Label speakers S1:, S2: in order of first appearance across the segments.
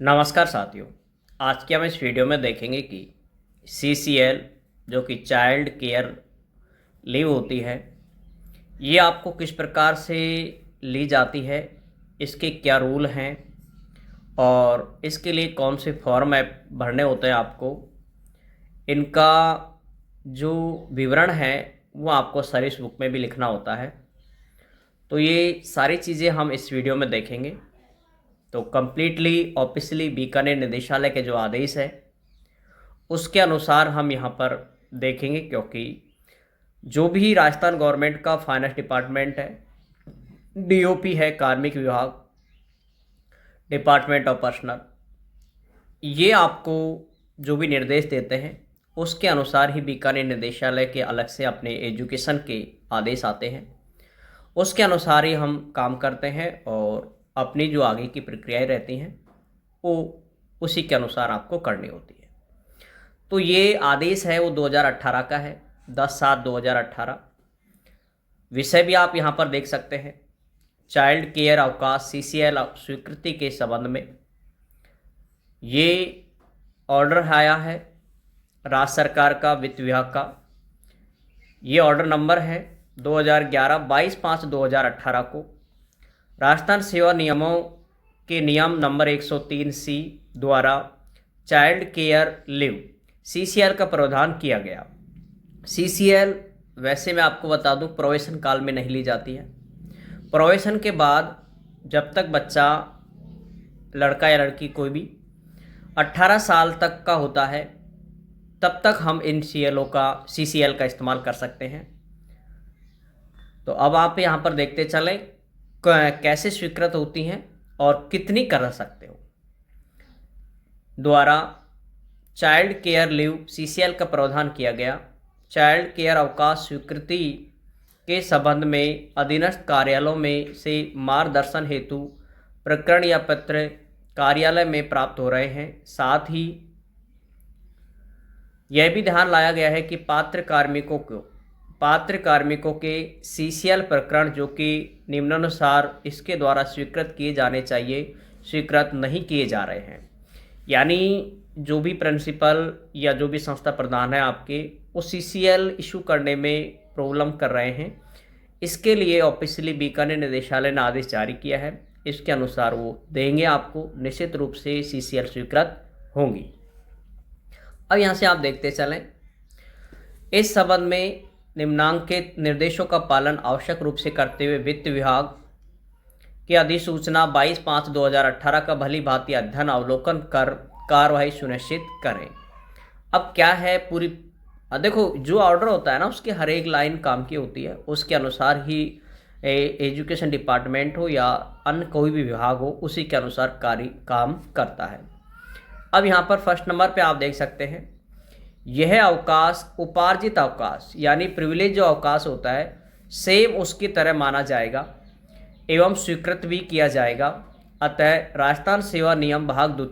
S1: नमस्कार साथियों। आज के हम इस वीडियो में देखेंगे कि CCL जो कि चाइल्ड केयर लीव होती है, ये आपको किस प्रकार से ली जाती है, इसके क्या रूल हैं और इसके लिए कौन से फॉर्म भरने होते हैं आपको, इनका जो विवरण है वो आपको सर्विस बुक में भी लिखना होता है। तो ये सारी चीज़ें हम इस वीडियो में देखेंगे। तो कम्प्लीटली ऑफिशियली बीकानेर निदेशालय के जो आदेश है उसके अनुसार हम यहाँ पर देखेंगे, क्योंकि जो भी राजस्थान गवर्नमेंट का फाइनेंस डिपार्टमेंट है, DOP है, कार्मिक विभाग, डिपार्टमेंट ऑफ पर्सनल, ये आपको जो भी निर्देश देते हैं उसके अनुसार ही बीकानेर निदेशालय के अलग से अपने एजुकेशन के आदेश आते हैं। उसके अनुसार ही हम काम करते हैं और अपनी जो आगे की प्रक्रियाएं रहती हैं वो उसी के अनुसार आपको करनी होती है। तो ये आदेश है वो 2018 का है, 10/7/2018। विषय भी आप यहाँ पर देख सकते हैं, चाइल्ड केयर अवकाश CCL स्वीकृति के संबंध में ये ऑर्डर आया है राज्य सरकार का, वित्त विभाग का। ये ऑर्डर नंबर है 2011 22/5/2018 को राजस्थान सेवा नियमों के नियम नंबर 103C द्वारा चाइल्ड केयर लीव CCL का प्रावधान किया गया। CCL वैसे मैं आपको बता दूं प्रोबेशन काल में नहीं ली जाती है। प्रोबेशन के बाद जब तक बच्चा, लड़का या लड़की कोई भी 18 साल तक का होता है तब तक हम इन CCL का इस्तेमाल कर सकते हैं। तो अब आप यहाँ पर देखते चलें कैसे स्वीकृत होती हैं और कितनी कर सकते हो। द्वारा चाइल्ड केयर लीव CCL का प्रावधान किया गया। चाइल्ड केयर अवकाश स्वीकृति के संबंध में अधीनस्थ कार्यालयों में से मार्गदर्शन हेतु प्रकरण या पत्र कार्यालय में प्राप्त हो रहे हैं। साथ ही यह भी ध्यान लाया गया है कि पात्र कार्मिकों के CCL प्रकरण जो कि निम्नानुसार इसके द्वारा स्वीकृत किए जाने चाहिए, स्वीकृत नहीं किए जा रहे हैं। यानी जो भी प्रिंसिपल या जो भी संस्था प्रधान है आपके, वो CCL इशू करने में प्रॉब्लम कर रहे हैं। इसके लिए ऑफिशियली बीकानेर निदेशालय ने आदेश जारी किया है, इसके अनुसार वो देंगे आपको, निश्चित रूप से CCL स्वीकृत होंगी। अब यहाँ से आप देखते चलें, इस संबंध में निम्नांकित निर्देशों का पालन आवश्यक रूप से करते हुए वित्त विभाग की अधिसूचना 22/5/2018 का भली भांति अध्ययन अवलोकन कर कार्रवाई सुनिश्चित करें। अब क्या है पूरी, देखो जो ऑर्डर होता है ना उसकी हर एक लाइन काम की होती है, उसके अनुसार ही एजुकेशन डिपार्टमेंट हो या अन्य कोई भी विभाग हो उसी के अनुसार काम करता है। अब यहाँ पर फर्स्ट नंबर पे आप देख सकते हैं, यह अवकाश उपार्जित अवकाश यानी प्रिविलेज जो अवकाश होता है सेम उसकी तरह माना जाएगा एवं स्वीकृत भी किया जाएगा। अतः राजस्थान सेवा नियम भाग 2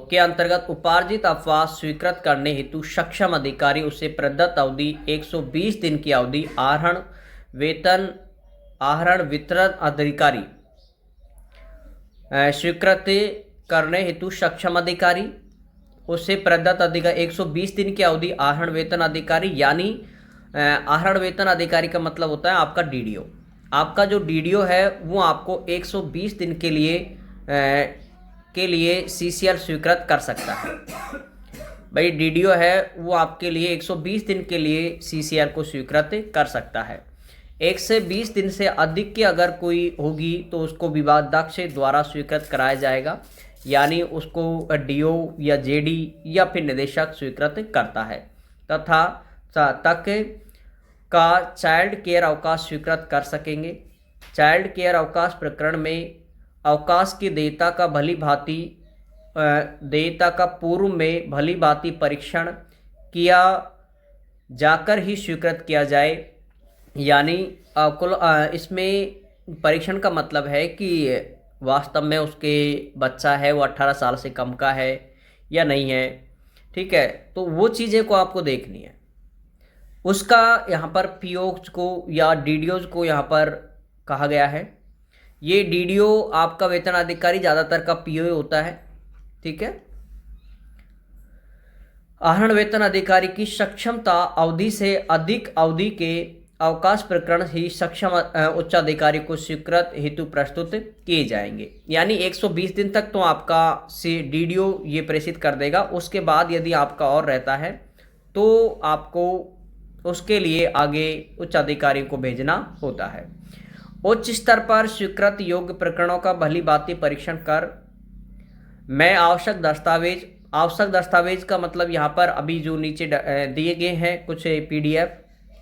S1: के अंतर्गत उपार्जित अवकाश स्वीकृत करने हेतु सक्षम अधिकारी उसे प्रदत्त अवधि 120 दिन की अवधि आहरण वितरण अधिकारी स्वीकृत करने हेतु सक्षम अधिकारी उसे प्रदत्त अधिकारी 120 दिन की अवधि आहरण वेतन अधिकारी, यानी आहरण वेतन अधिकारी का मतलब होता है आपका DDO। आपका जो DDO है वो आपको 120 दिन के लिए CCL स्वीकृत कर सकता है। भाई DDO है वो आपके लिए 120 दिन के लिए CCL को स्वीकृत कर सकता है। 1 से 20 दिन से अधिक की अगर कोई होगी तो उसको विभागाध्यक्ष द्वारा स्वीकृत कराया जाएगा, यानी उसको DO या JD या फिर निदेशक स्वीकृत करता है। तथा तक का चाइल्ड केयर अवकाश स्वीकृत कर सकेंगे। चाइल्ड केयर अवकाश प्रकरण में अवकाश की देयता का पूर्व में भली भांति परीक्षण किया जाकर ही स्वीकृत किया जाए। यानी इसमें परीक्षण का मतलब है कि वास्तव में उसके बच्चा है वो 18 साल से कम का है या नहीं है, ठीक है। तो वो चीज़ें को आपको देखनी है। उसका यहाँ पर POs को या DDOs को यहाँ पर कहा गया है। ये डीडीओ आपका वेतन अधिकारी ज़्यादातर का पीओ होता है, ठीक है। आहरण वेतन अधिकारी की सक्षमता अवधि से अधिक अवधि के अवकाश प्रकरण ही सक्षम उच्चाधिकारी को स्वीकृत हेतु प्रस्तुत किए जाएंगे। यानी 120 दिन तक तो आपका डीडीओ ये प्रेषित कर देगा। उसके बाद यदि आपका और रहता है तो आपको उसके लिए आगे उच्चाधिकारी को भेजना होता है। उच्च स्तर पर स्वीकृत योग्य प्रकरणों का भली भांति परीक्षण कर मैं आवश्यक दस्तावेज का मतलब यहाँ पर अभी जो नीचे दिए गए हैं कुछ पीडीएफ,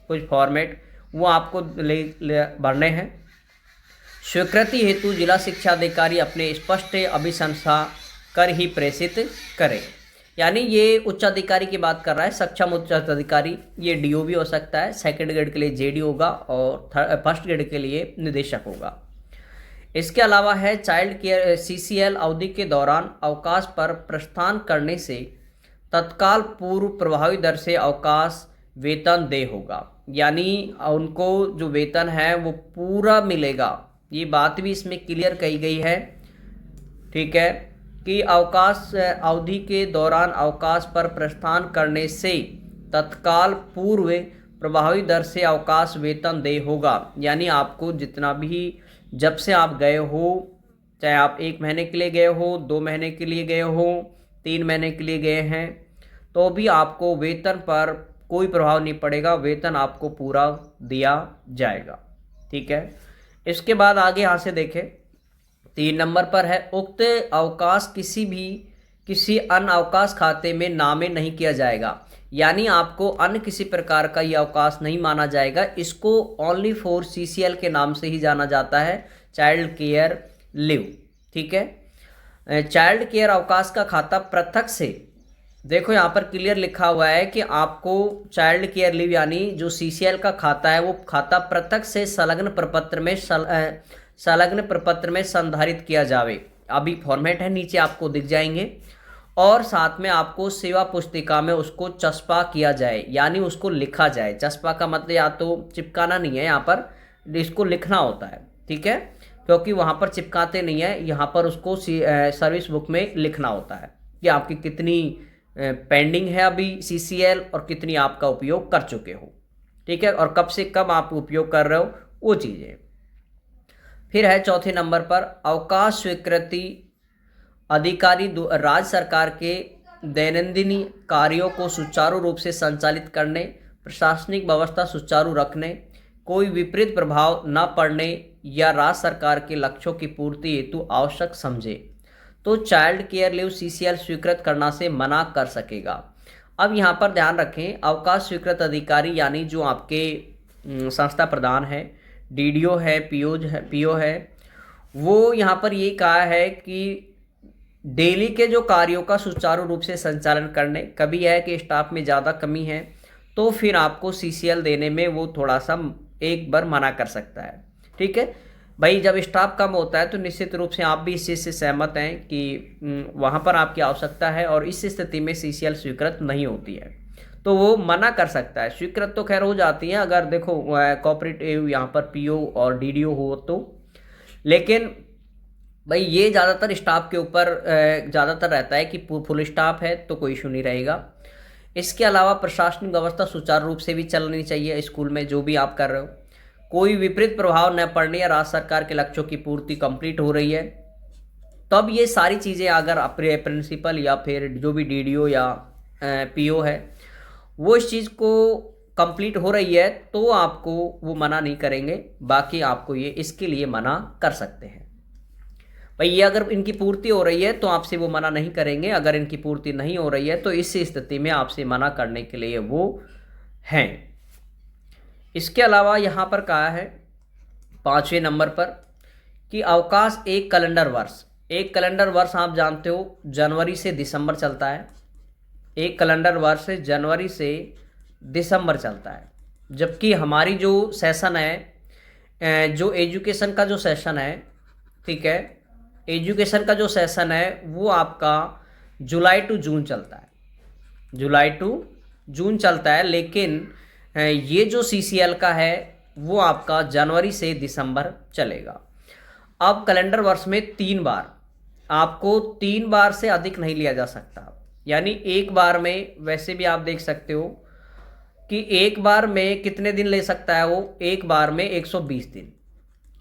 S1: कुछ फॉर्मेट, वो आपको भरने हैं। स्वीकृति हेतु जिला शिक्षा अधिकारी अपने स्पष्ट अभिशंसा कर ही प्रेषित करें। यानी ये उच्चाधिकारी की बात कर रहा है, सक्षम उच्चाधिकारी। ये डीओ भी हो सकता है, सेकंड ग्रेड के लिए जेडी होगा और फर्स्ट ग्रेड के लिए निदेशक होगा। इसके अलावा है चाइल्ड केयर सीसीएल अवधि के दौरान अवकाश पर प्रस्थान करने से तत्काल पूर्व प्रभावी दर से अवकाश वेतन दे होगा। यानी उनको जो वेतन है वो पूरा मिलेगा। ये बात भी इसमें क्लियर कही गई है, ठीक है, कि अवकाश अवधि के दौरान अवकाश पर प्रस्थान करने से तत्काल पूर्व प्रभावी दर से अवकाश वेतन दे होगा। यानी आपको जितना भी जब से आप गए हो, चाहे आप 1 महीने के लिए गए हो, 2 महीने के लिए गए हो, 3 महीने के लिए गए हैं, तो भी आपको वेतन पर कोई प्रभाव नहीं पड़ेगा, वेतन आपको पूरा दिया जाएगा, ठीक है। इसके बाद आगे यहाँ से देखें, 3 नंबर पर है उक्त अवकाश किसी अन्य अवकाश खाते में नामित नहीं किया जाएगा। यानी आपको अन्य किसी प्रकार का ये अवकाश नहीं माना जाएगा। इसको ओनली फॉर सीसीएल के नाम से ही जाना जाता है, चाइल्ड केयर लीव, ठीक है। चाइल्ड केयर अवकाश का खाता पृथक से, देखो यहाँ पर क्लियर लिखा हुआ है कि आपको चाइल्ड केयर लीव यानी जो सीसीएल का खाता है वो खाता पृथक से संलग्न प्रपत्र में संधारित किया जावे। अभी फॉर्मेट है, नीचे आपको दिख जाएंगे। और साथ में आपको सेवा पुस्तिका में उसको चस्पा किया जाए, यानी उसको लिखा जाए। चस्पा का मतलब या तो चिपकाना नहीं है, यहाँ पर इसको लिखना होता है, ठीक है, क्योंकि वहाँ पर चिपकाते नहीं है, यहाँ पर उसको सर्विस बुक में लिखना होता है कि आपकी कितनी पेंडिंग है अभी सीसीएल और कितनी आपका उपयोग कर चुके हो, ठीक है, और कब से कब आप उपयोग कर रहे हो वो चीज़ें। फिर है चौथे नंबर पर अवकाश स्वीकृति अधिकारी राज्य सरकार के दैनंदिन कार्यों को सुचारू रूप से संचालित करने, प्रशासनिक व्यवस्था सुचारू रखने, कोई विपरीत प्रभाव न पड़ने या राज्य सरकार के लक्ष्यों की पूर्ति हेतु आवश्यक समझे तो चाइल्ड केयर लीव सीसीएल स्वीकृत करना से मना कर सकेगा। अब यहाँ पर ध्यान रखें, अवकाश स्वीकृत अधिकारी यानी जो आपके संस्था प्रधान है, डीडीओ है, पीओ है, वो यहाँ पर ये कहा है कि डेली के जो कार्यों का सुचारू रूप से संचालन करने, कभी है कि स्टाफ में ज़्यादा कमी है तो फिर आपको सीसीएल देने में वो थोड़ा सा एक बार मना कर सकता है, ठीक है भाई। जब स्टाफ कम होता है तो निश्चित रूप से आप भी इस चीज़ से सहमत हैं कि वहाँ पर आपकी आवश्यकता है और इस स्थिति में सीसीएल स्वीकृत नहीं होती है, तो वो मना कर सकता है। स्वीकृत तो खैर हो जाती है अगर देखो कोऑपरेटिव यहाँ पर पीओ और डीडीओ हो तो, लेकिन भाई ये ज़्यादातर स्टाफ के ऊपर ज़्यादातर रहता है कि फुल स्टाफ है तो कोई इशू नहीं रहेगा। इसके अलावा प्रशासनिक व्यवस्था सुचारू रूप से भी चलनी चाहिए स्कूल में जो भी आप कर रहे हो, कोई विपरीत प्रभाव न पड़ने या राज्य सरकार के लक्ष्यों की पूर्ति कंप्लीट हो रही है, तब ये सारी चीज़ें अगर प्रिंसिपल या फिर जो भी डीडीओ या पीओ है वो इस चीज़ को कंप्लीट हो रही है तो आपको वो मना नहीं करेंगे, बाकी आपको ये इसके लिए मना कर सकते हैं। भाई ये अगर इनकी पूर्ति हो रही है तो आपसे वो मना नहीं करेंगे, अगर इनकी पूर्ति नहीं हो रही है तो इस स्थिति में आपसे मना करने के लिए वो हैं। इसके अलावा यहाँ पर कहा है 5वें नंबर पर कि अवकाश एक कैलेंडर वर्ष आप जानते हो जनवरी से दिसंबर चलता है। एक कैलेंडर वर्ष जनवरी से दिसंबर चलता है, जबकि हमारी जो सेशन है, जो एजुकेशन का जो सेशन है, ठीक है, एजुकेशन का जो सेशन है वो आपका जुलाई टू जून चलता है, जुलाई टू जून चलता है। लेकिन ये जो सीसीएल का है वो आपका जनवरी से दिसंबर चलेगा। अब कैलेंडर वर्ष में 3 बार, आपको 3 बार से अधिक नहीं लिया जा सकता। यानी एक बार में, वैसे भी आप देख सकते हो कि एक बार में कितने दिन ले सकता है वो, एक बार में 120 दिन,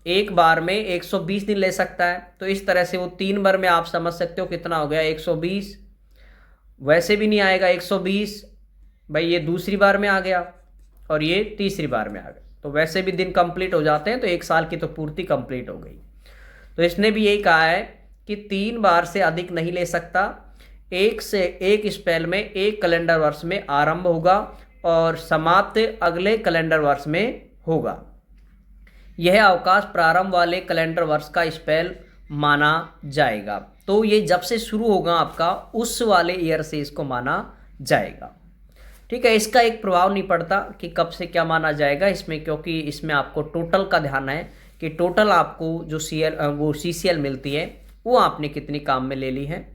S1: एक बार में 120 दिन ले सकता है। तो इस तरह से वो 3 बार में आप समझ सकते हो कितना हो गया, 120। वैसे भी नहीं आएगा 120, भाई ये दूसरी बार में आ गया और ये तीसरी बार में आ गया, तो वैसे भी दिन कंप्लीट हो जाते हैं, तो एक साल की तो पूर्ति कंप्लीट हो गई। तो इसने भी यही कहा है कि 3 बार से अधिक नहीं ले सकता, एक स्पेल में एक कैलेंडर वर्ष में आरंभ होगा और समाप्त अगले कैलेंडर वर्ष में होगा। यह अवकाश प्रारंभ वाले कैलेंडर वर्ष का स्पेल माना जाएगा। तो ये जब से शुरू होगा आपका, उस वाले ईयर से इसको माना जाएगा। ठीक है, इसका एक प्रभाव नहीं पड़ता कि कब से क्या माना जाएगा इसमें, क्योंकि इसमें आपको टोटल का ध्यान है कि टोटल आपको जो CCL मिलती है वो आपने कितनी काम में ले ली है,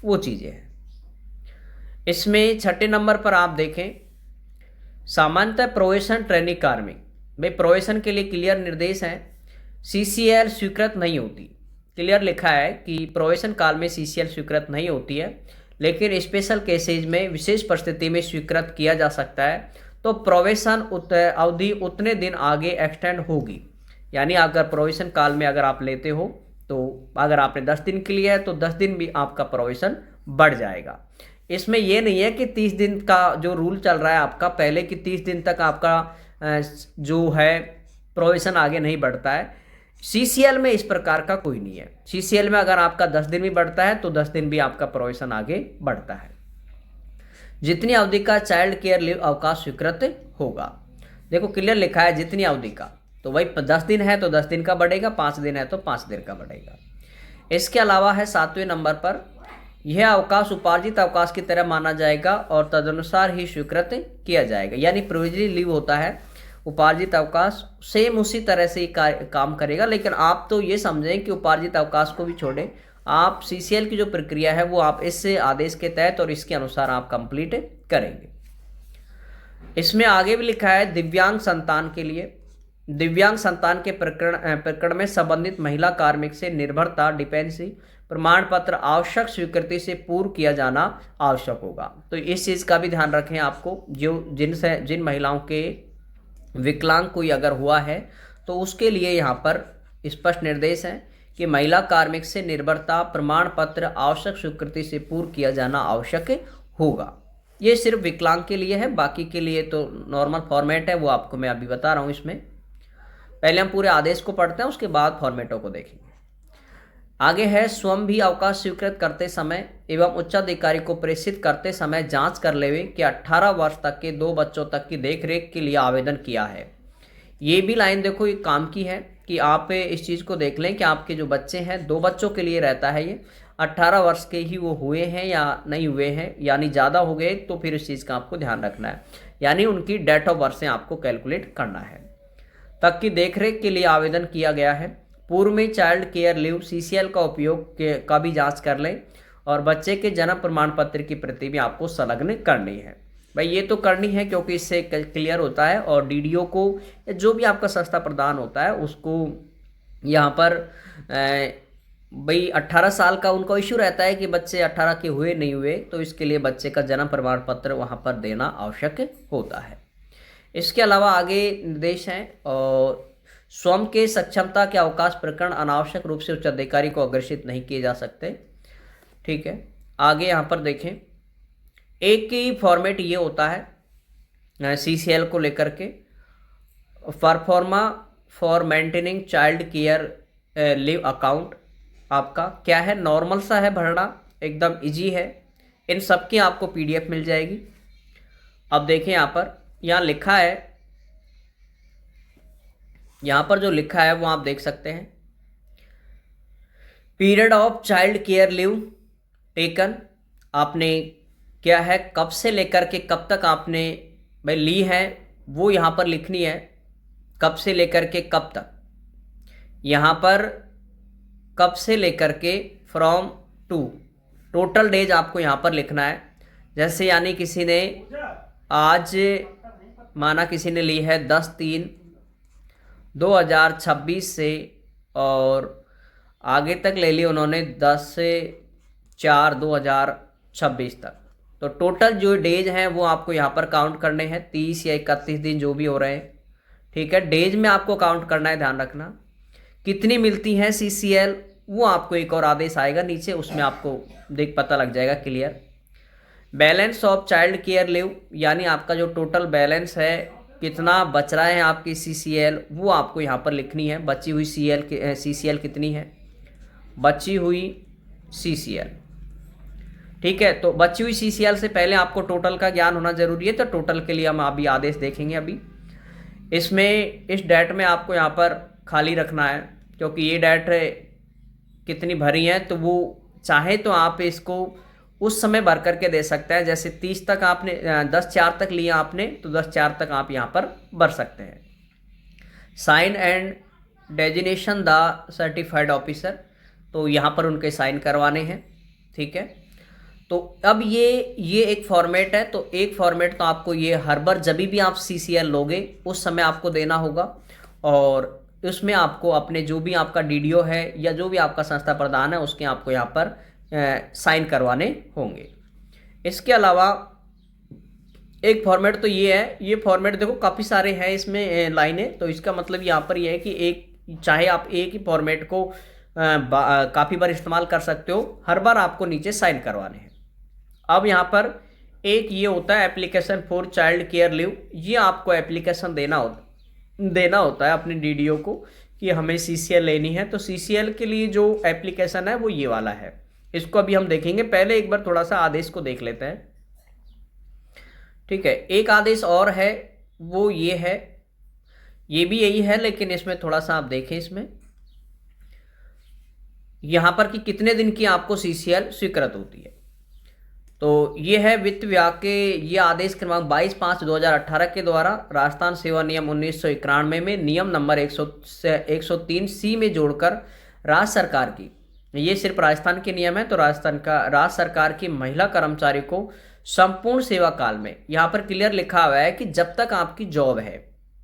S1: वो चीज़ें हैं। इसमें 6 नंबर पर आप देखें, सामान्यतः प्रोबेशन ट्रेनिंग कार्मिक, भाई प्रोबेशन के लिए क्लियर निर्देश हैं, CCL स्वीकृत नहीं होती। क्लियर लिखा है कि प्रोबेशन काल में CCL स्वीकृत नहीं होती है, लेकिन स्पेशल केसेज में, विशेष परिस्थिति में स्वीकृत किया जा सकता है। तो प्रोबेशन अवधि उतने दिन आगे एक्सटेंड होगी। यानी अगर प्रोबेशन काल में अगर आप लेते हो, तो अगर आपने 10 दिन के लिए है तो 10 दिन भी आपका प्रोबेशन बढ़ जाएगा। इसमें यह नहीं है कि 30 दिन का जो रूल चल रहा है आपका पहले, कि 30 दिन तक आपका जो है प्रोबेशन आगे नहीं बढ़ता है। CCL में इस प्रकार का कोई नहीं है। CCL में अगर आपका 10 दिन भी बढ़ता है तो 10 दिन भी आपका प्रोबेशन आगे बढ़ता है। जितनी अवधि का चाइल्ड केयर लीव अवकाश स्वीकृत होगा, देखो क्लियर लिखा है जितनी अवधि का, तो वही 10 दिन है तो 10 दिन का बढ़ेगा, 5 दिन है तो 5 दिन का बढ़ेगा। इसके अलावा है 7वें नंबर पर, यह अवकाश उपार्जित अवकाश की तरह माना जाएगा और तदनुसार ही स्वीकृत किया जाएगा। यानी प्रोविजनरी लीव होता है, उपार्जित अवकाश सेम उसी तरह से ही काम करेगा, लेकिन आप तो ये समझें कि उपार्जित अवकाश को भी छोड़ें, आप CCL की जो प्रक्रिया है वो आप इस आदेश के तहत और इसके अनुसार आप कंप्लीट करेंगे। इसमें आगे भी लिखा है दिव्यांग संतान के लिए, दिव्यांग संतान के प्रकरण में संबंधित महिला कार्मिक से निर्भरता डिपेंडेंसी प्रमाण पत्र आवश्यक स्वीकृति से पूर्व किया जाना आवश्यक होगा। तो इस चीज़ का भी ध्यान रखें आपको, जो जिन महिलाओं के विकलांग कोई अगर हुआ है तो उसके लिए यहाँ पर स्पष्ट निर्देश है कि महिला कार्मिक से निर्भरता प्रमाण पत्र आवश्यक स्वीकृति से पूर्व किया जाना आवश्यक होगा। ये सिर्फ विकलांग के लिए है, बाकी के लिए तो नॉर्मल फॉर्मेट है, वो आपको मैं अभी बता रहा हूँ। इसमें पहले हम पूरे आदेश को पढ़ते हैं, उसके बाद फॉर्मेटों को देखेंगे। आगे है, स्वयं भी अवकाश स्वीकृत करते समय एवं उच्चाधिकारी को प्रेषित करते समय जांच कर लेवे कि 18 वर्ष तक के 2 बच्चों तक की देखरेख के लिए आवेदन किया है। ये भी लाइन देखो, ये काम की है कि आप इस चीज़ को देख लें कि आपके जो बच्चे हैं, 2 बच्चों के लिए रहता है ये, 18 वर्ष के ही वो हुए हैं या नहीं हुए हैं, यानी ज़्यादा हो गए तो फिर इस चीज़ का आपको ध्यान रखना है। यानी उनकी डेट ऑफ बर्थ से आपको कैलकुलेट करना है, तक की देखरेख के लिए आवेदन किया गया है। पूर्व में चाइल्ड केयर लीव CCL का उपयोग का भी जांच कर लें और बच्चे के जन्म प्रमाण पत्र की प्रति भी आपको संलग्न करनी है। भाई ये तो करनी है क्योंकि इससे क्लियर होता है, और DDO को जो भी आपका संस्था प्रदान होता है उसको यहाँ पर भाई 18 साल का उनका इशू रहता है कि बच्चे 18 के हुए नहीं हुए, तो इसके लिए बच्चे का जन्म प्रमाण पत्र वहाँ पर देना आवश्यक होता है। इसके अलावा आगे निर्देश हैं, और स्वयं के सक्षमता के अवकाश प्रकरण अनावश्यक रूप से उच्चाधिकारी को अग्रेसित नहीं किए जा सकते। ठीक है, आगे यहाँ पर देखें, एक ही फॉर्मेट ये होता है CCL को लेकर के, pro forma for maintaining child care leave account आपका क्या है, नॉर्मल सा है भरना, एकदम इजी है। इन सब की आपको PDF मिल जाएगी। अब देखें यहाँ लिखा है, यहाँ पर जो लिखा है वो आप देख सकते हैं, period of child care leave taken, आपने क्या है, कब से लेकर के कब तक आपने भाई ली है वो यहाँ पर लिखनी है, कब से लेकर के कब तक, यहाँ पर कब से लेकर के फ्रॉम टू, टोटल डेज आपको यहाँ पर लिखना है। जैसे यानी किसी ने आज माना किसी ने ली है 10/3/2026 से, और आगे तक ले ली उन्होंने 10/4/2026 तक। तो टोटल जो डेज हैं वो आपको यहाँ पर काउंट करने हैं, 30 या 31 दिन जो भी हो रहे हैं, ठीक है। डेज में आपको काउंट करना है, ध्यान रखना। कितनी मिलती हैं CCL, वो आपको एक और आदेश आएगा नीचे, उसमें आपको देख पता लग जाएगा clear. Balance of child care leave, यानी आपका जो टोटल बैलेंस है, कितना बच रहा है आपकी CCL, वो आपको यहाँ पर लिखनी है। बची हुई CCL कितनी है, बची हुई CCL, ठीक है। तो बची हुई CCL से पहले आपको टोटल का ज्ञान होना जरूरी है। तो टोटल के लिए हम अभी आदेश देखेंगे। अभी इसमें इस डेट में आपको यहाँ पर खाली रखना है, क्योंकि ये डेट कितनी भरी है, तो वो चाहे तो आप इसको उस समय भर करके दे सकते हैं। जैसे 30 तक आपने 10/4 तक लिया आपने, तो 10/4 तक आप यहाँ पर भर सकते हैं। Sign and designation the certified officer, तो यहाँ पर उनके साइन करवाने हैं, ठीक है। तो अब ये एक फॉर्मेट है। तो एक फॉर्मेट तो आपको ये हर बार जब भी आप CCL लोगे उस समय आपको देना होगा, और उसमें आपको अपने जो भी आपका DDO है या जो भी आपका संस्था प्रधान है उसके आपको यहाँ पर साइन करवाने होंगे। इसके अलावा एक फॉर्मेट तो ये है, ये फॉर्मेट देखो काफ़ी सारे हैं इसमें लाइनें, तो इसका मतलब यहाँ पर ये है कि एक, चाहे आप एक ही फॉर्मेट को काफ़ी बार इस्तेमाल कर सकते हो, हर बार आपको नीचे साइन करवाने हैं। अब यहाँ पर एक ये होता है application for child care leave, ये आपको एप्लीकेशन देना होता है अपने DDO को कि हमें CCL लेनी है। तो CCL के लिए जो एप्लीकेशन है वो ये वाला है, इसको अभी हम देखेंगे। पहले एक बार थोड़ा सा आदेश को देख लेते हैं, ठीक है। एक आदेश और है, वो ये है, ये भी यही है, लेकिन इसमें थोड़ा सा आप देखें, इसमें यहाँ पर कि कितने दिन की आपको CCL स्वीकृत होती है। तो ये है वित्त विभाग के ये आदेश क्रमांक 22/5/2018 के द्वारा राजस्थान सेवा नियम 1991 में नियम नंबर 103C में जोड़कर राज्य सरकार की, ये सिर्फ राजस्थान के नियम है, तो राज्य सरकार की महिला कर्मचारी को संपूर्ण सेवा काल में, यहाँ पर क्लियर लिखा हुआ है कि जब तक आपकी जॉब है,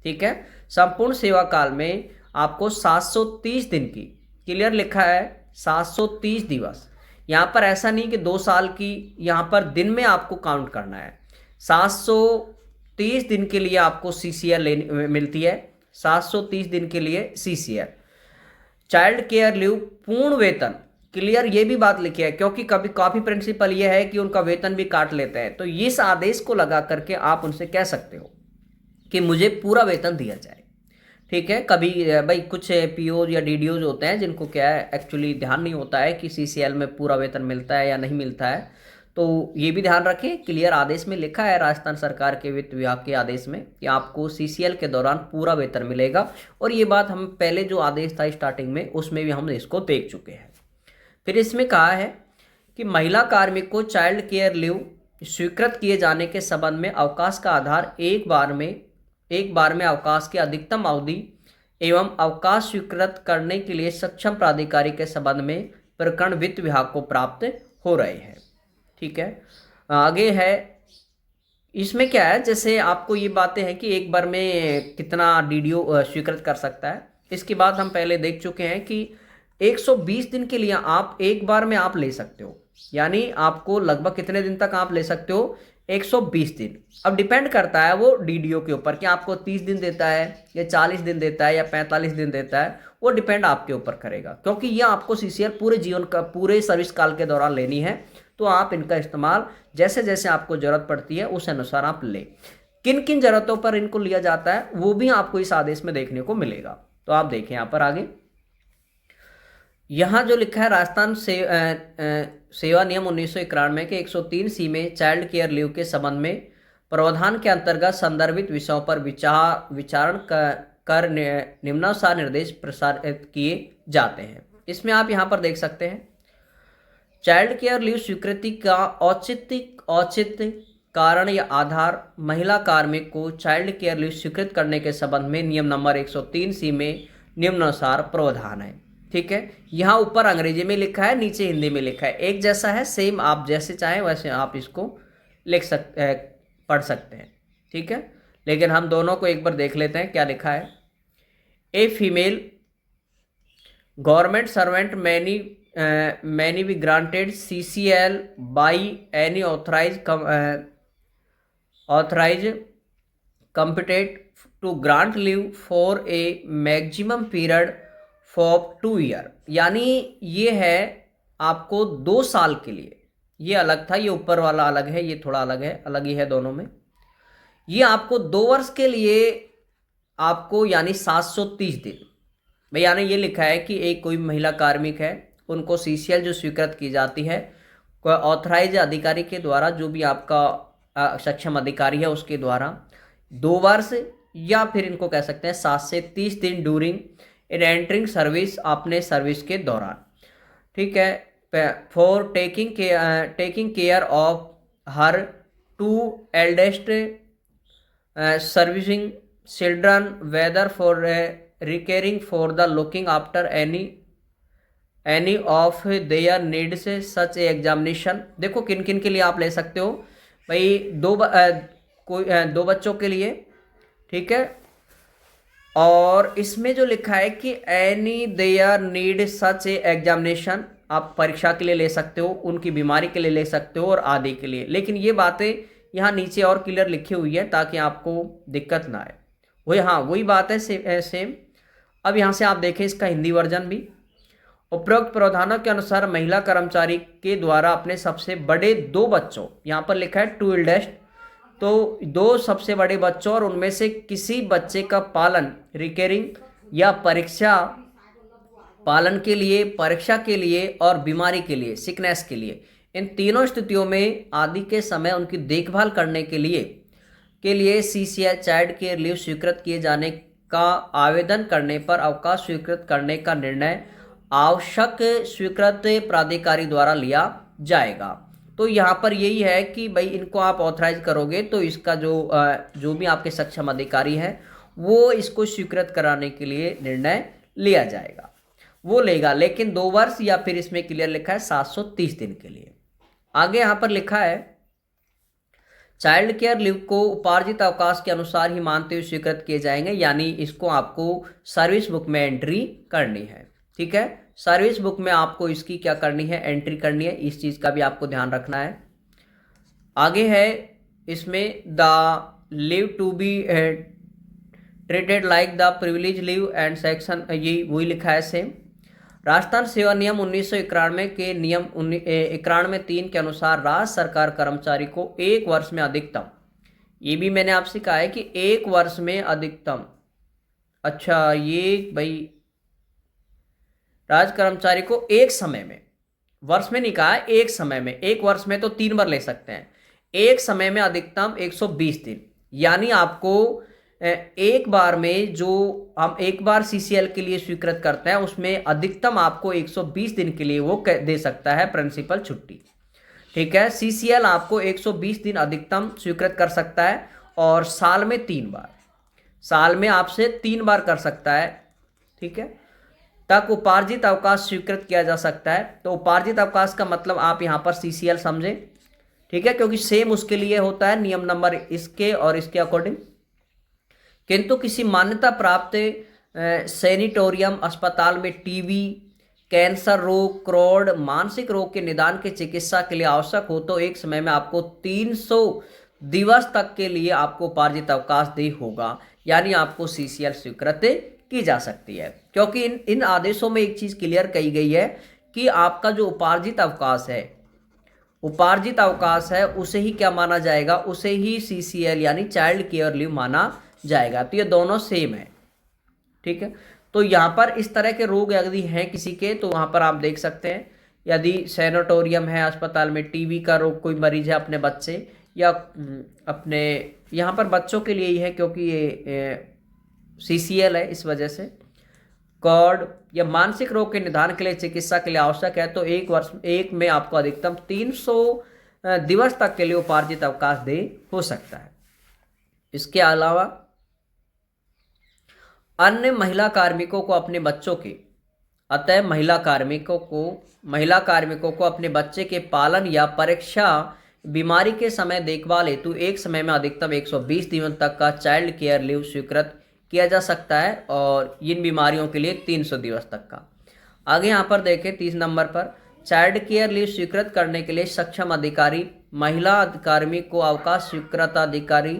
S1: ठीक है, संपूर्ण सेवा काल में आपको 730 दिन की, क्लियर लिखा है 730 दिवस। यहाँ पर ऐसा नहीं कि 2 साल की, यहाँ पर दिन में आपको काउंट करना है। 730 दिन के लिए आपको CCL मिलती है, 730 दिन के लिए CCL। चाइल्ड केयर लीव पूर्ण वेतन, क्लियर ये भी बात लिखी है, क्योंकि कभी काफ़ी प्रिंसिपल ये है कि उनका वेतन भी काट लेते हैं। तो इस आदेश को लगा करके आप उनसे कह सकते हो कि मुझे पूरा वेतन दिया जाए, ठीक है। कभी भाई कुछ PO या DDOs होते हैं जिनको क्या है एक्चुअली ध्यान नहीं होता है कि CCL में पूरा वेतन मिलता है या नहीं मिलता है, तो ये भी ध्यान रखें। क्लियर आदेश में लिखा है राजस्थान सरकार के वित्त विभाग के आदेश में कि आपको CCL के दौरान पूरा वेतन मिलेगा, और ये बात हम पहले जो आदेश था स्टार्टिंग में उसमें भी हम इसको देख चुके हैं। फिर इसमें कहा है कि महिला कार्मिक को चाइल्ड केयर लीव स्वीकृत किए जाने के संबंध में अवकाश का आधार एक बार में अवकाश की अधिकतम अवधि एवं अवकाश स्वीकृत करने के लिए सक्षम प्राधिकारी के संबंध में प्रकरण वित्त विभाग को प्राप्त हो रहे हैं, ठीक है। आगे है, इसमें क्या है, जैसे आपको ये बातें हैं कि एक बार में कितना DDO स्वीकृत कर सकता है। इसकी बात हम पहले देख चुके हैं कि 120 दिन के लिए आप एक बार में आप ले सकते हो, यानी आपको लगभग कितने दिन तक आप ले सकते हो, 120 दिन। अब डिपेंड करता है वो DDO के ऊपर कि आपको 30 दिन देता है या 40 दिन देता है या 45 दिन देता है, वो डिपेंड आपके ऊपर करेगा, क्योंकि ये आपको CCL पूरे जीवन का, पूरे सर्विस काल के दौरान लेनी है। तो आप इनका इस्तेमाल जैसे जैसे आपको ज़रूरत पड़ती है उस अनुसार आप लें। किन किन ज़रूरतों पर इनको लिया जाता है वो भी आपको इस आदेश में देखने को मिलेगा। तो आप देखें यहाँ पर आगे, यहाँ जो लिखा है राजस्थान सेवा नियम 1991 के 103C में चाइल्ड केयर लीव के संबंध में प्रावधान के अंतर्गत संदर्भित विषयों पर विचारण कर निम्नानुसार निर्देश प्रसारित किए जाते हैं। इसमें आप यहाँ पर देख सकते हैं, चाइल्ड केयर लीव स्वीकृति का औचित्य कारण या आधार महिला कार्मिक को चाइल्ड केयर लीव स्वीकृत करने के संबंध में नियम नंबर 103C में निम्नानुसार प्रावधान है, ठीक है। यहाँ ऊपर अंग्रेजी में लिखा है, नीचे हिंदी में लिखा है, एक जैसा है, सेम, आप जैसे चाहें वैसे आप इसको पढ़ सकते हैं, ठीक है। लेकिन हम दोनों को एक बार देख लेते हैं क्या लिखा है। A female government servant many be granted CCL by any authorise competent to grant leave for a maximum period for 2 year। यानी ये है आपको 2 साल के लिए, ये अलग था, ये ऊपर वाला अलग है, ये थोड़ा अलग है, अलग ही है दोनों में। ये आपको 2 वर्ष के लिए आपको यानी 730 दिन भाई, यानी ये लिखा है कि एक कोई महिला कार्मिक है, उनको CCL जो स्वीकृत की जाती है ऑथराइज अधिकारी के द्वारा, जो भी आपका सक्षम अधिकारी है उसके द्वारा 2 वर्ष या फिर इनको कह सकते हैं 7 से 30 दिन ड्यूरिंग इन एंटरिंग सर्विस, आपने सर्विस के दौरान, ठीक है, for taking care of her 2 eldest servicing children whether for recaring for the looking after any of their needs such examination. देखो किन किन के लिए आप ले सकते हो भाई, कोई 2 बच्चों के लिए, ठीक है, और इसमें जो लिखा है कि any there need such examination, आप परीक्षा के लिए ले सकते हो, उनकी बीमारी के लिए ले सकते हो और आदि के लिए। लेकिन ये बातें यहाँ नीचे और क्लियर लिखी हुई है ताकि आपको दिक्कत ना आए। वही हाँ वही बात है सेम। अब यहाँ से आप देखें इसका हिंदी वर्जन भी। उपरोक्त प्रावधानों के अनुसार महिला कर्मचारी के द्वारा अपने सबसे बड़े 2 बच्चों, यहाँ पर लिखा है 2 एल्डेस्ट, तो 2 सबसे बड़े बच्चों और उनमें से किसी बच्चे का पालन रिकेयरिंग या पालन के लिए, परीक्षा के लिए और बीमारी के लिए, सिकनेस के लिए, इन तीनों स्थितियों में आदि के समय उनकी देखभाल करने के लिए CCL चाइल्ड केयर लीव स्वीकृत किए जाने का आवेदन करने पर अवकाश स्वीकृत करने का निर्णय आवश्यक स्वीकृत प्राधिकारी द्वारा लिया जाएगा। तो यहाँ पर यही है कि भाई इनको आप ऑथराइज करोगे तो इसका जो भी आपके सक्षम अधिकारी है वो इसको स्वीकृत कराने के लिए निर्णय लिया जाएगा, वो लेगा, लेकिन 2 वर्ष या फिर इसमें क्लियर लिखा है 730 दिन के लिए। आगे यहाँ पर लिखा है चाइल्ड केयर लीव को उपार्जित अवकाश के अनुसार ही मानते हुए स्वीकृत किए जाएंगे, यानी इसको आपको सर्विस बुक में एंट्री करनी है, ठीक है, सर्विस बुक में आपको इसकी क्या करनी है, एंट्री करनी है, इस चीज़ का भी आपको ध्यान रखना है। आगे है इसमें the leave to be treated like the privilege leave and section, ये वही लिखा है सेम। राजस्थान सेवा नियम 1991 के नियम 91(3) के अनुसार राज्य सरकार कर्मचारी को 1 वर्ष में अधिकतम, ये भी मैंने आपसे कहा है कि 1 वर्ष में अधिकतम, अच्छा ये भाई राज्य कर्मचारी को एक समय में, वर्ष में नहीं कहा है, एक समय में, 1 वर्ष में तो 3 बार ले सकते हैं, एक समय में अधिकतम 120 दिन, यानी आपको एक बार में जो हम एक बार CCL के लिए स्वीकृत करते हैं उसमें अधिकतम आपको 120 दिन के लिए वो दे सकता है प्रिंसिपल छुट्टी, ठीक है। CCL आपको 120 दिन अधिकतम स्वीकृत कर सकता है और साल में 3 बार, साल में आपसे 3 बार कर सकता है, ठीक है, तक उपार्जित अवकाश स्वीकृत किया जा सकता है। तो उपार्जित अवकाश का मतलब आप यहाँ पर CCL समझें, ठीक है, क्योंकि सेम उसके लिए होता है नियम नंबर इसके और इसके अकॉर्डिंग। किंतु किसी मान्यता प्राप्त सैनिटोरियम अस्पताल में TB, कैंसर रोग, क्रोड, मानसिक रोग के निदान की चिकित्सा के लिए आवश्यक हो तो एक समय में आपको 300 दिवस तक के लिए आपको उपार्जित अवकाश दे होगा, यानी आपको CCL स्वीकृत की जा सकती है। क्योंकि इन आदेशों में एक चीज़ क्लियर कही गई है कि आपका जो उपार्जित अवकाश है उसे ही क्या माना जाएगा, उसे ही CCL यानी चाइल्ड केयर लीव माना जाएगा। तो ये दोनों सेम है, ठीक है। तो यहाँ पर इस तरह के रोग यदि हैं किसी के तो वहाँ पर आप देख सकते हैं, यदि सैनिटोरियम है अस्पताल में, TB का रोग कोई मरीज है अपने बच्चे या अपने, यहाँ पर बच्चों के लिए ही है क्योंकि ये CCL है इस वजह से, कॉर्ड या मानसिक रोग के निदान के लिए चिकित्सा के लिए आवश्यक है तो 1 वर्ष में आपको अधिकतम 300 दिवस तक के लिए उपार्जित अवकाश दे हो सकता है। इसके अलावा अन्य महिला कार्मिकों को अपने बच्चों के, अतः महिला कार्मिकों को अपने बच्चे के पालन या परीक्षा, बीमारी के समय देखभाल हेतु एक समय में अधिकतम 120 दिन तक का चाइल्ड केयर लीव स्वीकृत किया जा सकता है और इन बीमारियों के लिए 300 दिवस तक का। आगे यहाँ पर देखें 30 नंबर पर, चाइल्ड केयर लीव स्वीकृत करने के लिए सक्षम अधिकारी महिला कार्मिक को अवकाश स्वीकृत अधिकारी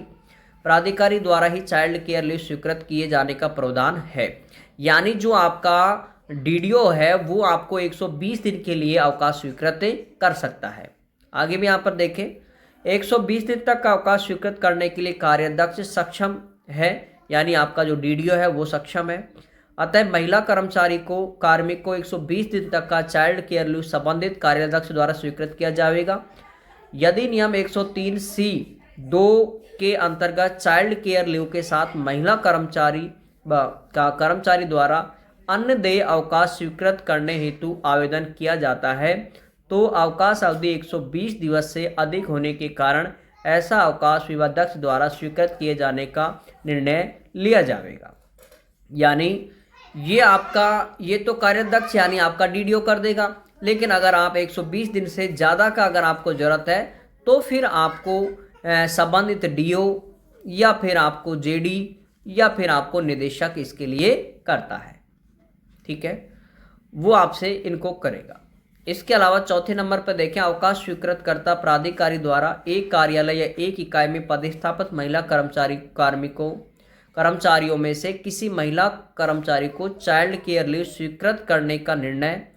S1: प्राधिकारी द्वारा ही चाइल्ड केयर लीव स्वीकृत किए जाने का प्रावधान है। यानी जो आपका डीडीओ है वो आपको 120 दिन के लिए अवकाश स्वीकृत कर सकता है। आगे भी यहाँ पर देखें 120 दिन तक का अवकाश स्वीकृत करने के लिए कार्याध्यक्ष सक्षम है, यानी आपका जो डीडीओ है वो सक्षम है। अतः महिला कर्मचारी को कार्मिक को 120 दिन तक का चाइल्ड केयर लीव संबंधित कार्याध्यक्ष द्वारा स्वीकृत किया जाएगा। यदि नियम 103(c)(2) के अंतर्गत चाइल्ड केयर लीव के साथ महिला कर्मचारी द्वारा अन्य देय अवकाश स्वीकृत करने हेतु आवेदन किया जाता है तो अवकाश अवधि 120 दिवस से अधिक होने के कारण ऐसा अवकाश विभागाध्यक्ष द्वारा स्वीकृत किए जाने का निर्णय लिया जाएगा। यानी ये तो कार्याध्यक्ष यानी आपका डीडीओ कर देगा, लेकिन अगर आप 120 दिन से ज़्यादा का अगर आपको ज़रूरत है तो फिर आपको संबंधित डीओ या फिर आपको जेडी या फिर आपको निदेशक इसके लिए करता है, ठीक है, वो आपसे इनको करेगा। इसके अलावा चौथे नंबर पर देखें, अवकाश स्वीकृतकर्ता प्राधिकारी द्वारा एक कार्यालय या एक इकाई में पदस्थापित महिला कर्मचारियों में से किसी महिला कर्मचारी को चाइल्ड केयर लीव स्वीकृत करने का निर्णय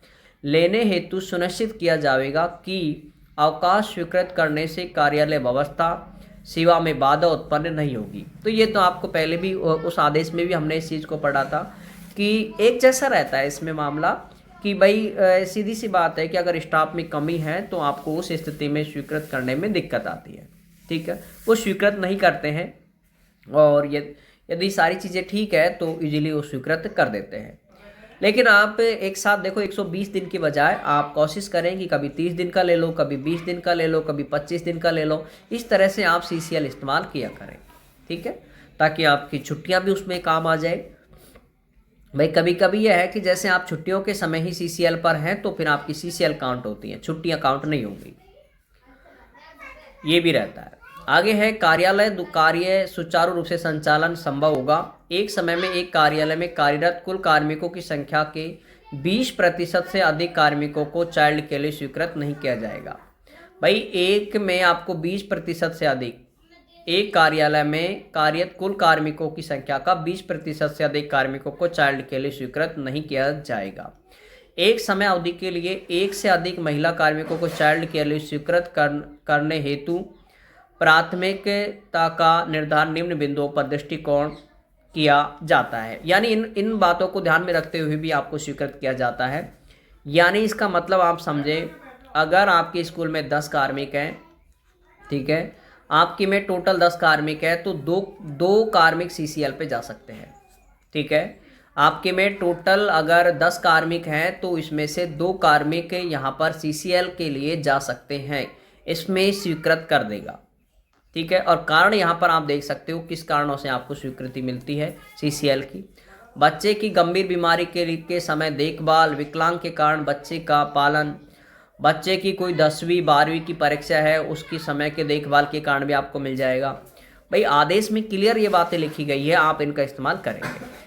S1: लेने हेतु सुनिश्चित किया जाएगा कि अवकाश स्वीकृत करने से कार्यालय व्यवस्था सेवा में बाधा उत्पन्न नहीं होगी। तो ये तो आपको पहले भी उस आदेश में भी हमने इस चीज़ को पढ़ा था कि एक जैसा रहता है इसमें मामला कि भाई सीधी सी बात है कि अगर स्टाफ में कमी है तो आपको उस स्थिति में स्वीकृत करने में दिक्कत आती है, ठीक है, वो स्वीकृत नहीं करते हैं और यदि सारी चीज़ें ठीक है तो इजीली वो स्वीकृत कर देते हैं। लेकिन आप एक साथ देखो 120 दिन की बजाय आप कोशिश करें कि कभी 30 दिन का ले लो, कभी 20 दिन का ले लो, कभी 25 दिन का ले लो, इस तरह से आप CCL इस्तेमाल किया करें, ठीक है, ताकि आपकी छुट्टियां भी उसमें काम आ जाए। भाई कभी कभी यह है कि जैसे आप छुट्टियों के समय ही CCL पर हैं तो फिर आपकी CCL काउंट होती है, छुट्टियां काउंट नहीं होंगी, ये भी रहता है। आगे है कार्य सुचारू रूप से संचालन संभव होगा। एक समय में एक कार्यालय में कार्यरत कुल कार्मिकों की संख्या के 20% से अधिक कार्मिकों को चाइल्ड केयर लीव स्वीकृत नहीं किया जाएगा। भाई एक में आपको 20% से अधिक, एक कार्यालय में कार्यरत कुल कार्मिकों की संख्या का 20% से अधिक कार्मिकों को चाइल्ड केयर लीव स्वीकृत नहीं किया जाएगा। एक समय अवधि के लिए एक से अधिक महिला कार्मिकों को चाइल्ड केयर लीव स्वीकृत करने हेतु प्राथमिकता का निर्धारण निम्न बिंदुओं पर दृष्टिकोण किया जाता है। यानी इन बातों को ध्यान में रखते हुए भी आपको स्वीकृत किया जाता है। यानी इसका मतलब आप समझें, अगर आपके स्कूल में 10 कार्मिक हैं, ठीक है, आपकी में टोटल 10 कार्मिक है तो दो कार्मिक CCL पे जा सकते हैं, ठीक है। आपके में टोटल अगर 10 कार्मिक हैं तो इसमें से 2 कार्मिक यहाँ पर CCL के लिए जा सकते हैं, इसमें स्वीकृत कर देगा, ठीक है। और कारण यहाँ पर आप देख सकते हो किस कारणों से आपको स्वीकृति मिलती है CCL की। बच्चे की गंभीर बीमारी के समय देखभाल, विकलांग के कारण बच्चे का पालन, बच्चे की कोई 10वीं 12वीं की परीक्षा है उसकी समय के देखभाल के कारण भी आपको मिल जाएगा। भाई आदेश में क्लियर ये बातें लिखी गई है, आप इनका इस्तेमाल करेंगे।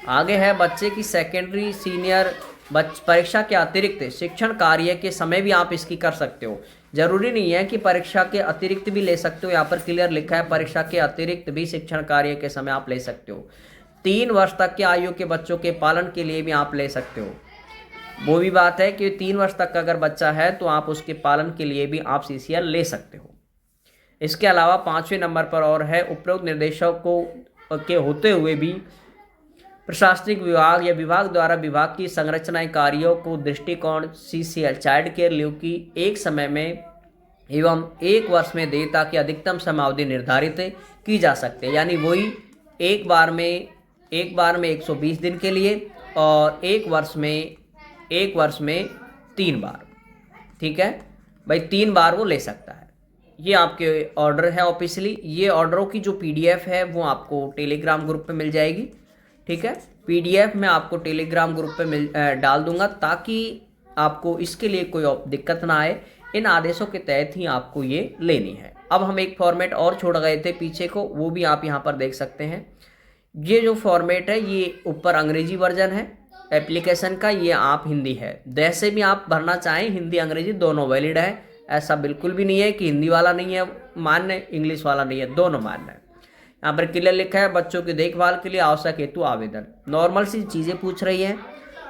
S1: आगे है बच्चे की सेकेंडरी सीनियर परीक्षा के अतिरिक्त शिक्षण कार्य के समय भी आप इसकी कर सकते हो। जरूरी नहीं है कि परीक्षा के अतिरिक्त भी ले सकते हो, यहाँ पर क्लियर लिखा है परीक्षा के अतिरिक्त भी शिक्षण कार्य के समय आप ले सकते हो। 3 वर्ष तक के आयु के बच्चों के पालन के लिए भी आप ले सकते हो। वो भी बात है कि 3 वर्ष तक का अगर बच्चा है तो आप उसके पालन के लिए भी आप CCL ले सकते हो। इसके अलावा 5वें नंबर पर और है उपरोक्त निर्देशकों के होते हुए भी प्रशासनिक विभाग या विभाग द्वारा विभाग की संरचना कार्यों को दृष्टिकोण CCL चाइल्ड केयर लीव की एक समय में एवं 1 वर्ष में दे ताकि अधिकतम समावधि निर्धारित की जा सकते। यानी वही एक बार में 120 दिन के लिए और एक वर्ष में 3 बार, ठीक है भाई, 3 बार वो ले सकता है। ये आपके ऑर्डर है ऑफिशियली। ये ऑर्डरों की जो PDF है वो आपको टेलीग्राम ग्रुप पे मिल जाएगी, ठीक है। PDF मैं आपको टेलीग्राम ग्रुप पे डाल दूंगा ताकि आपको इसके लिए कोई दिक्कत ना आए। इन आदेशों के तहत ही आपको ये लेनी है। अब हम एक फॉर्मेट और छोड़ गए थे पीछे को, वो भी आप यहाँ पर देख सकते हैं। ये जो फॉर्मेट है ये ऊपर अंग्रेजी वर्जन है एप्लीकेशन का, ये आप हिंदी है। जैसे भी आप भरना चाहें, हिंदी अंग्रेजी दोनों वैलिड है। ऐसा बिल्कुल भी नहीं है कि हिंदी वाला नहीं है मान्य, इंग्लिश वाला नहीं है, दोनों मान्य है। यहाँ पर क्लियर लिखा है बच्चों की देखभाल के लिए आवश्यक हेतु आवेदन। नॉर्मल सी चीज़ें पूछ रही हैं,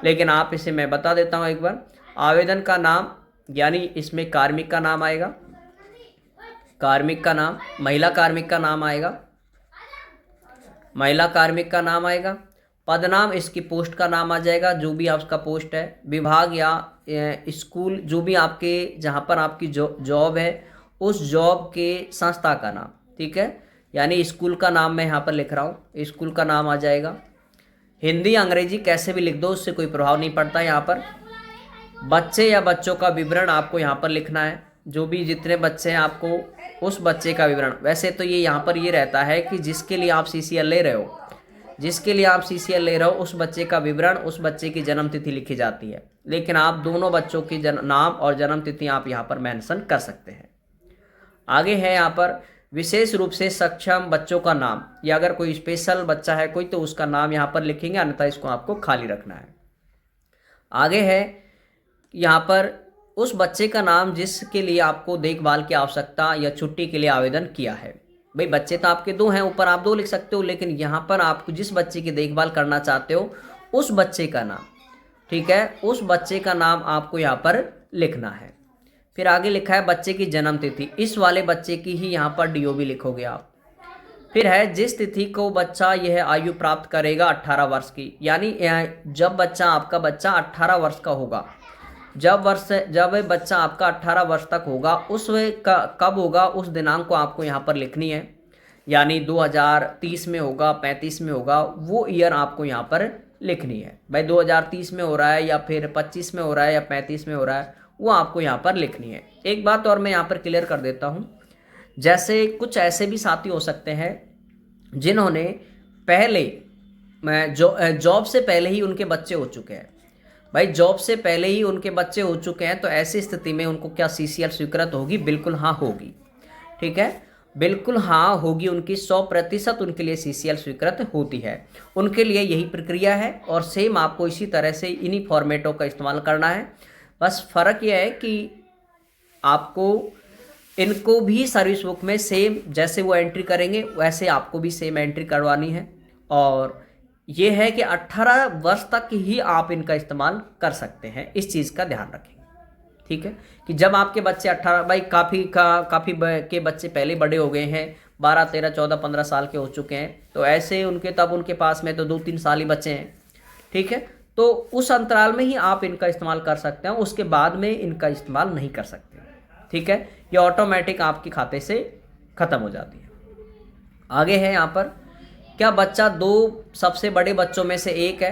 S1: लेकिन आप इसे मैं बता देता हूँ एक बार। आवेदन का नाम, यानी इसमें कार्मिक का नाम आएगा, कार्मिक का नाम, महिला कार्मिक का नाम आएगा, महिला कार्मिक का नाम आएगा। पदनाम, इसकी पोस्ट का नाम आ जाएगा, जो भी आपका पोस्ट है। विभाग या स्कूल, जो भी आपके जहाँ पर आपकी जॉब है, उस जॉब के संस्था का नाम, ठीक है। यानी स्कूल का नाम मैं यहाँ पर लिख रहा हूँ, स्कूल का नाम आ जाएगा। हिंदी अंग्रेजी कैसे भी लिख दो, उससे कोई प्रभाव नहीं पड़ता। यहाँ पर बच्चे या बच्चों का विवरण आपको यहाँ पर लिखना है, जो भी जितने बच्चे हैं आपको उस बच्चे का विवरण। वैसे तो ये यहाँ पर ये रहता है कि जिसके लिए आप CCL ले रहे हो, जिसके लिए आप CCL ले रहे हो, उस बच्चे का विवरण, उस बच्चे की जन्म तिथि लिखी जाती है। लेकिन आप दोनों बच्चों की नाम और जन्म तिथि आप यहाँ पर मेंशन कर सकते हैं। आगे है यहाँ पर विशेष रूप से सक्षम बच्चों का नाम, या अगर कोई स्पेशल बच्चा है कोई, तो उसका नाम यहाँ पर लिखेंगे, अन्यथा इसको आपको खाली रखना है। आगे है यहाँ पर उस बच्चे का नाम जिसके लिए आपको देखभाल की आवश्यकता या छुट्टी के लिए आवेदन किया है। भाई बच्चे तो आपके 2 हैं, ऊपर आप 2 लिख सकते हो, लेकिन यहाँ पर आपको जिस बच्चे की देखभाल करना चाहते हो उस बच्चे का नाम, ठीक है, उस बच्चे का नाम आपको यहाँ पर लिखना है। फिर आगे लिखा है बच्चे की जन्म तिथि, इस वाले बच्चे की ही यहाँ पर DOB लिखोगे आप। फिर है जिस तिथि को बच्चा यह आयु प्राप्त करेगा 18 वर्ष की, यानी जब बच्चा आपका बच्चा 18 वर्ष का होगा, जब बच्चा आपका 18 वर्ष तक होगा, उस कब होगा उस दिनांक को आपको यहाँ पर लिखनी है। यानी 2030 में होगा, 35 में होगा, वो ईयर आपको यहाँ पर लिखनी है। भाई 2030 में हो रहा है या फिर 25 में हो रहा है या 35 में हो रहा है, वो आपको यहाँ पर लिखनी है। एक बात और मैं यहाँ पर क्लियर कर देता हूँ, जैसे कुछ ऐसे भी साथी हो सकते हैं जिन्होंने पहले जॉब से पहले ही उनके बच्चे हो चुके हैं। भाई जॉब से पहले ही उनके बच्चे हो चुके हैं, तो ऐसी स्थिति में उनको क्या CCL स्वीकृत होगी? बिल्कुल हाँ होगी, ठीक है, बिल्कुल हाँ होगी। उनकी 100% उनके लिए CCL स्वीकृत होती है। उनके लिए यही प्रक्रिया है और सेम आपको इसी तरह से इन्हीं फॉर्मेटों का इस्तेमाल करना है। बस फ़र्क यह है कि आपको इनको भी सर्विस बुक में सेम जैसे वो एंट्री करेंगे वैसे आपको भी सेम एंट्री करवानी है। और ये है कि 18 वर्ष तक ही आप इनका इस्तेमाल कर सकते हैं, इस चीज़ का ध्यान रखें, ठीक है। कि जब आपके बच्चे 18, भाई काफ़ी के बच्चे पहले बड़े हो गए हैं, 12, 13, 14, 15 साल के हो चुके हैं, तो ऐसे उनके तब उनके पास में तो 2-3 साल ही बच्चे हैं, ठीक है। तो उस अंतराल में ही आप इनका इस्तेमाल कर सकते हैं, उसके बाद में इनका इस्तेमाल नहीं कर सकते, ठीक है। ये ऑटोमेटिक आपके खाते से ख़त्म हो जाती है। आगे है यहाँ पर क्या बच्चा 2 सबसे बड़े बच्चों में से एक है?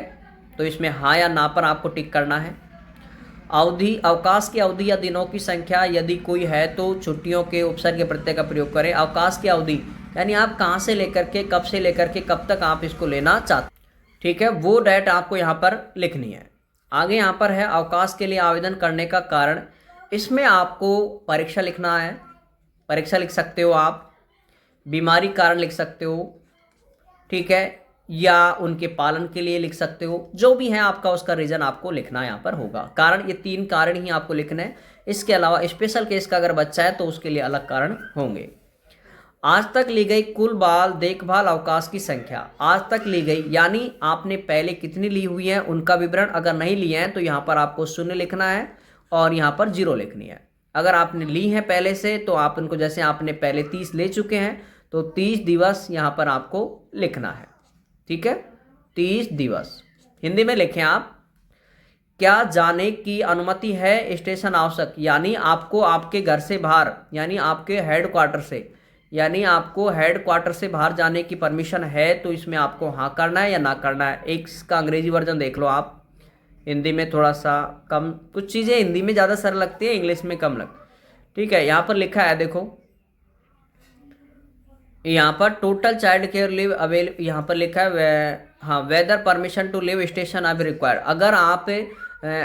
S1: तो इसमें हाँ या ना पर आपको टिक करना है। अवधि, अवकाश की अवधि या दिनों की संख्या यदि कोई है तो छुट्टियों के उपसर्ग के प्रत्यय का प्रयोग करें। अवकाश की अवधि यानी आप कहाँ से लेकर के, कब से लेकर के कब तक आप इसको लेना चाहते, ठीक है, वो डेट आपको यहाँ पर लिखनी है। आगे यहाँ पर है अवकाश के लिए आवेदन करने का कारण। इसमें आपको परीक्षा लिखना है, परीक्षा लिख सकते हो आप, बीमारी कारण लिख सकते हो, ठीक है, या उनके पालन के लिए लिख सकते हो, जो भी है आपका उसका रीज़न आपको लिखना यहाँ पर होगा। कारण, ये 3 कारण ही आपको लिखने हैं। इसके अलावा स्पेशल केस का अगर बच्चा है तो उसके लिए अलग कारण होंगे। आज तक ली गई कुल बाल देखभाल अवकाश की संख्या, आज तक ली गई यानी आपने पहले कितनी ली हुई है उनका विवरण। अगर नहीं लिए हैं तो यहाँ पर आपको 0 लिखना है और यहाँ पर 0 लिखनी है। अगर आपने ली है पहले से तो आप उनको, जैसे आपने पहले 30 ले चुके हैं तो 30 दिवस यहाँ पर आपको लिखना है, ठीक है, 30 दिवस। हिंदी में लिखें आप। क्या जाने की अनुमति है स्टेशन आवश्यक, यानी आपको आपके घर से बाहर, यानी आपके हेड क्वार्टर से, यानी आपको हेड क्वार्टर से बाहर जाने की परमिशन है, तो इसमें आपको हाँ करना है या ना करना है। एक इसका अंग्रेजी वर्जन देख लो आप, हिंदी में थोड़ा सा कम, कुछ चीज़ें हिंदी में ज़्यादा सरल लगती है, इंग्लिश में कम लगती, ठीक है। यहाँ पर लिखा है, देखो यहाँ पर total child care leave avail, यहाँ पर लिखा है हाँ, whether permission to leave station अब रिक्वायर्ड। अगर आप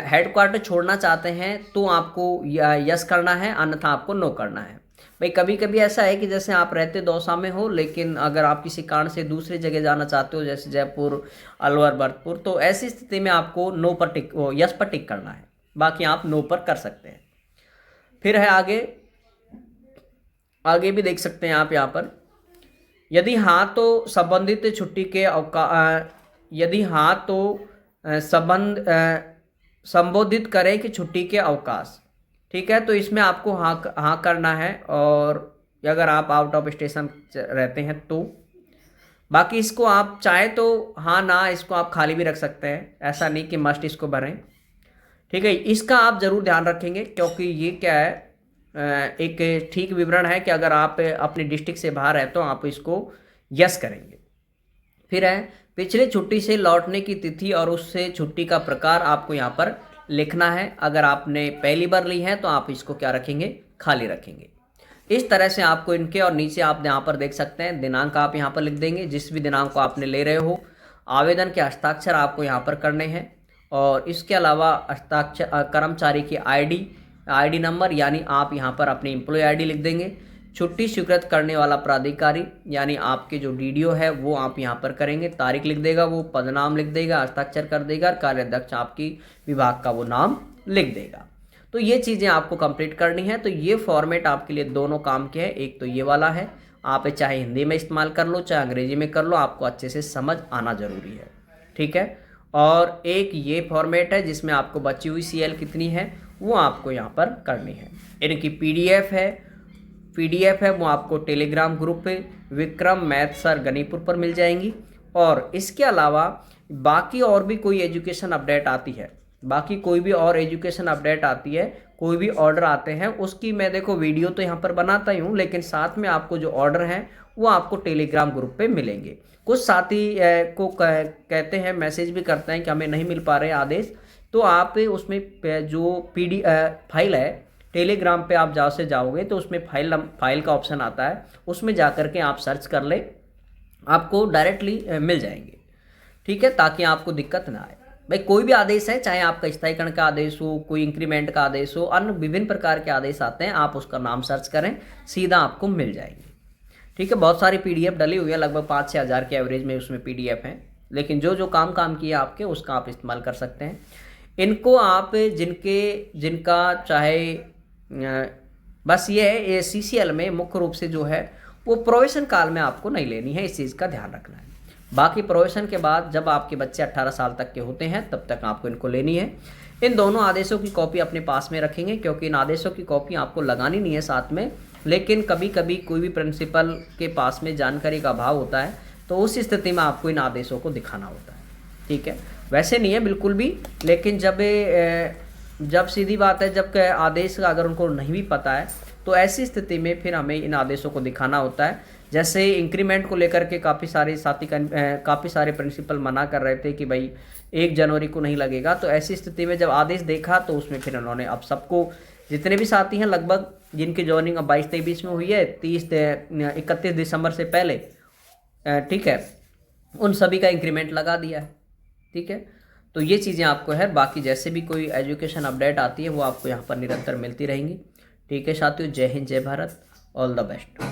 S1: हेड क्वार्टर छोड़ना चाहते हैं तो आपको यस करना है, अन्यथा आपको नो करना है। भाई कभी कभी ऐसा है कि जैसे आप रहते दौसा में हो, लेकिन अगर आप किसी कारण से दूसरी जगह जाना चाहते हो, जैसे जयपुर, अलवर, भरतपुर, तो ऐसी स्थिति में आपको नो पर टिक यस पर टिक करना है, बाकी आप नो पर कर सकते हैं। फिर है आगे, आगे भी देख सकते हैं आप यहाँ पर, यदि हाँ तो संबंधित छुट्टी के यदि हाँ तो संबोधित करें कि छुट्टी के अवकाश। ठीक है, तो इसमें आपको हाँ हाँ करना है, और अगर आप आउट ऑफ स्टेशन रहते हैं तो। बाकी इसको आप चाहे तो हाँ ना इसको आप खाली भी रख सकते हैं, ऐसा नहीं कि मस्ट इसको भरें। ठीक है, इसका आप ज़रूर ध्यान रखेंगे, क्योंकि ये क्या है, एक ठीक विवरण है कि अगर आप अपने डिस्ट्रिक्ट से बाहर है तो आप इसको यस करेंगे। फिर है पिछले छुट्टी से लौटने की तिथि और उससे छुट्टी का प्रकार आपको यहाँ पर लिखना है। अगर आपने पहली बार ली है तो आप इसको क्या रखेंगे, खाली रखेंगे। इस तरह से आपको इनके, और नीचे आप यहाँ पर देख सकते हैं दिनांक आप यहाँ पर लिख देंगे, जिस भी दिनांक को आपने ले रहे हो। आवेदन के हस्ताक्षर आपको यहाँ पर करने हैं, और इसके अलावा हस्ताक्षर कर्मचारी की आईडी नंबर, यानी आप यहाँ पर अपनी एम्प्लॉय आईडी लिख देंगे। छुट्टी स्वीकृत करने वाला प्राधिकारी, यानी आपके जो डीडीओ है वो आप यहाँ पर करेंगे, तारीख लिख देगा वो, पदनाम लिख देगा, हस्ताक्षर कर देगा, कार्याध्यक्ष आपकी विभाग का वो नाम लिख देगा। तो ये चीज़ें आपको कंप्लीट करनी है। तो ये फॉर्मेट आपके लिए दोनों काम के हैं, एक तो ये वाला है, आप चाहे हिंदी में इस्तेमाल कर लो चाहे अंग्रेजी में कर लो, आपको अच्छे से समझ आना जरूरी है। ठीक है, और एक ये फॉर्मेट है जिसमें आपको बची हुई सीएल कितनी है वो आपको यहाँ पर करनी है। इनकी पीडीएफ है वो आपको टेलीग्राम ग्रुप पे विक्रम मैथ सर गनीपुर पर मिल जाएंगी। और इसके अलावा बाकी और भी कोई एजुकेशन अपडेट आती है, बाकी कोई भी और एजुकेशन अपडेट आती है, कोई भी ऑर्डर आते हैं, उसकी मैं देखो वीडियो तो यहाँ पर बनाता ही हूँ, लेकिन साथ में आपको जो ऑर्डर हैं वो आपको टेलीग्राम ग्रुप पे मिलेंगे। कुछ साथी को कहते हैं, मैसेज भी करते हैं कि हमें नहीं मिल पा रहे आदेश, तो आप उसमें जो फाइल है टेलीग्राम पे आप जाओगे तो उसमें फाइल का ऑप्शन आता है, उसमें जा कर के आप सर्च कर ले, आपको डायरेक्टली मिल जाएंगे। ठीक है, ताकि आपको दिक्कत ना आए। भाई कोई भी आदेश है, चाहे आपका स्थायीकरण का आदेश हो, कोई इंक्रीमेंट का आदेश हो, अन्य विभिन्न प्रकार के आदेश आते हैं, आप उसका नाम सर्च करें, सीधा आपको मिल जाएंगे। ठीक है, बहुत सारी पीडीएफ डली हुई है, लगभग 5 से 1000 के एवरेज में उसमें पीडीएफ है, लेकिन जो जो काम किया आपके उसका आप इस्तेमाल कर सकते हैं। इनको आप जिनका चाहे बस ये है CCL में मुख्य रूप से जो है वो प्रोबेशन काल में आपको नहीं लेनी है, इस चीज़ का ध्यान रखना है। बाकी प्रोबेशन के बाद जब आपके बच्चे 18 साल तक के होते हैं तब तक आपको इनको लेनी है। इन दोनों आदेशों की कॉपी अपने पास में रखेंगे, क्योंकि इन आदेशों की कॉपी आपको लगानी नहीं है साथ में, लेकिन कभी कभी कोई भी प्रिंसिपल के पास में जानकारी का अभाव होता है, तो उस स्थिति में आपको इन आदेशों को दिखाना होता है। ठीक है, वैसे नहीं है बिल्कुल भी, लेकिन जब सीधी बात है, जब आदेश का अगर उनको नहीं भी पता है तो ऐसी स्थिति में फिर हमें इन आदेशों को दिखाना होता है। जैसे इंक्रीमेंट को लेकर के काफ़ी सारे प्रिंसिपल मना कर रहे थे कि भाई 1 जनवरी को नहीं लगेगा, तो ऐसी स्थिति में जब आदेश देखा तो उसमें फिर उन्होंने अब सबको, जितने भी साथी हैं लगभग जिनकी ज्वाइनिंग अब 22-23 में हुई है 31 दिसंबर से पहले, ठीक है, उन सभी का इंक्रीमेंट लगा दिया है। ठीक है, तो ये चीज़ें आपको है। बाकी जैसे भी कोई एजुकेशन अपडेट आती है वो आपको यहाँ पर निरंतर मिलती रहेंगी। ठीक है साथियों, जय हिंद, जय भारत, ऑल द बेस्ट।